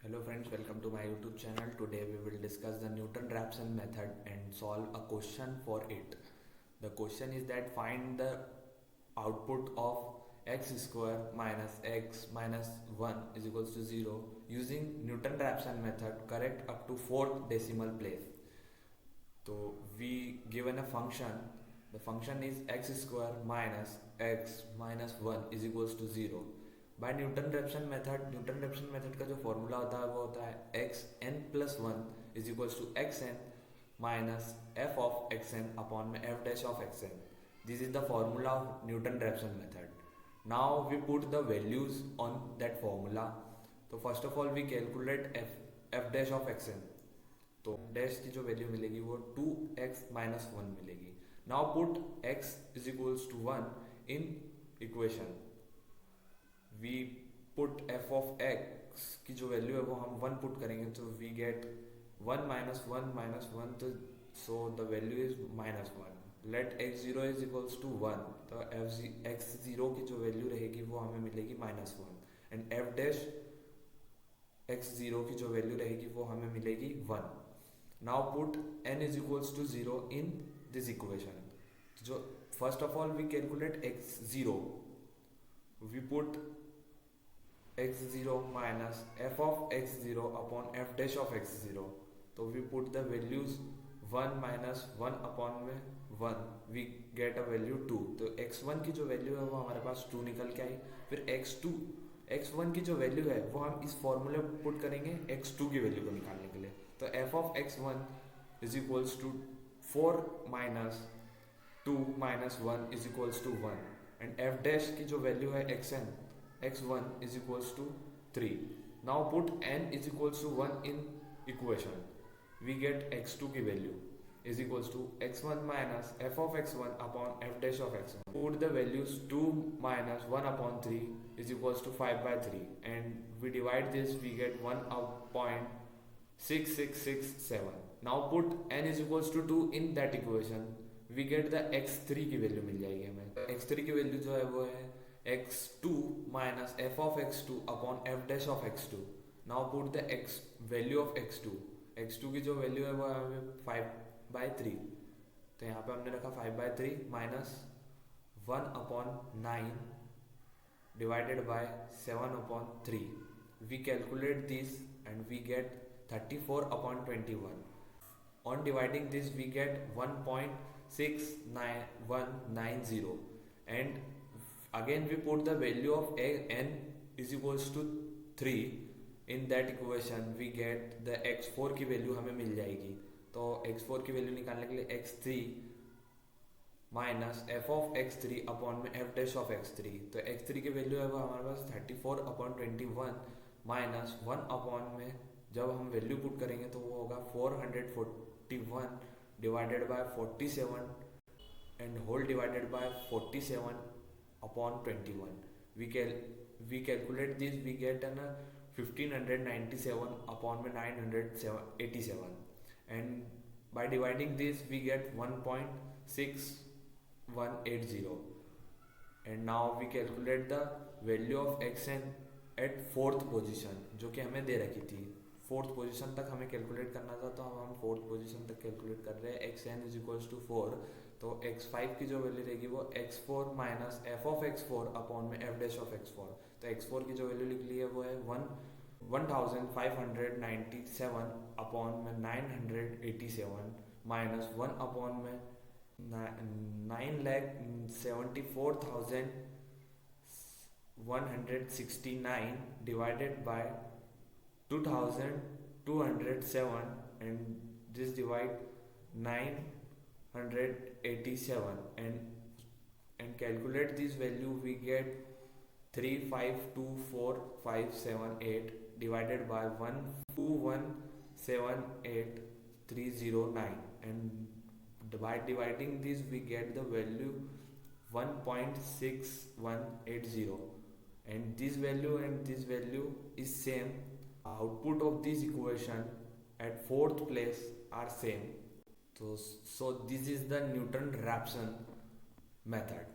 Hello friends, welcome to my YouTube channel. Today we will discuss the Newton-Raphson method and solve a question for it. The question is that find the output of x square minus x minus 1 is equals to 0 using Newton-Raphson method correct up to 4th decimal place. So we given a function, the function is x square minus x minus 1 is equals to 0. By Newton Raphson method का जो formula होता है वो होता है x n plus one is equals to x n minus f of x n upon में f dash of x n. This is the formula of Newton Raphson method. Now we put the values on that formula. तो first of all we calculate f dash of x n. तो dash की जो value मिलेगी वो 2x minus 1 मिलेगी. Now put x is equals to 1 in equation. We put f of x की जो value है वो हम 1 पुट करेंगे तो वी गेट 1 माइनस 1 माइनस 1. तो so the value is minus 1. Let x0 is equals to 1. तो x0 की जो वैल्यू रहेगी वो हमें मिलेगी minus 1 and f dash x0 की जो वैल्यू रहेगी वो हमें मिलेगी 1. Now put n is equals to 0 in this equation. जो first of all we calculate x0. We put x0 minus f of x0 upon f dash of x0. तो we put the values 1 minus 1 upon में 1. we get a value 2. तो x1 की जो value है वो हमारे पास 2 निकल के आई. फिर x1 की जो वैल्यू है वो हम इस फॉर्मूले में पुट करेंगे x2 की वैल्यू को निकालने के लिए. तो f of x1 is equals to 4 minus 2 minus 1 is equals to 1 and f dash की जो वैल्यू है x1 is equals to 3. Now put n is equals to 1 in equation. We get x2 की value is equals to x1 minus f of x1 upon f dash of x1. Put the values 2 minus 1 upon 3 is equals to 5 by 3 and we divide this, we get 1.6667. Now put n is equals to 2 in that equation. We get the x3 की value मिल जाएगी हमें. x3 की value जो है वो है x2 minus f of x2 upon f dash of x2. Now put the x value of x2 की जो वैल्यू है वो हमें 5 by 3. तो यहाँ पे हमने रखा 5 by 3 minus 1 upon 9 divided by 7 upon 3. We calculate this and we get 34 upon 21. On dividing this we get 1.69190 and again we put the value of n is equals to 3 in that equation. We get the x4 की value हमें मिल जाएगी. तो x4 की value निकालने के लिए x3 minus f of x3 upon में f dash of x3. तो x3 की वैल्यू है वो हमारे पास 34 अपॉन 21 माइनस 1 अपॉन में जब हम वैल्यू पुट करेंगे तो वो होगा 441 divided by 47 and whole divided by 47 upon 21. We calculate this, we get an 1597 upon 987 and by dividing this we get 1.6180 and now we calculate the value of xn at 4th position जो कि हमें दे रखी थी. 4th position तक हमें calculate करना था तो हम 4th पोजीशन तक कैलकुलेट कर रहे हैं. xn is equals to 4. तो x5 की जो वैल्यू रहेगी वो x4 minus f of x4 upon में f डैश ऑफ x4. तो x4 की जो वैल्यू लिख ली है वो है 1597 अपॉन में 987 माइनस 1 अपॉन में 9,74,169 divided by 2207 and this divide 987 and calculate this value. We get 3524578 divided by 12178,309 and by dividing this we get the value 1.6180 and this value is same. Output of this equation at 4th place are same. So this is the Newton-Raphson method.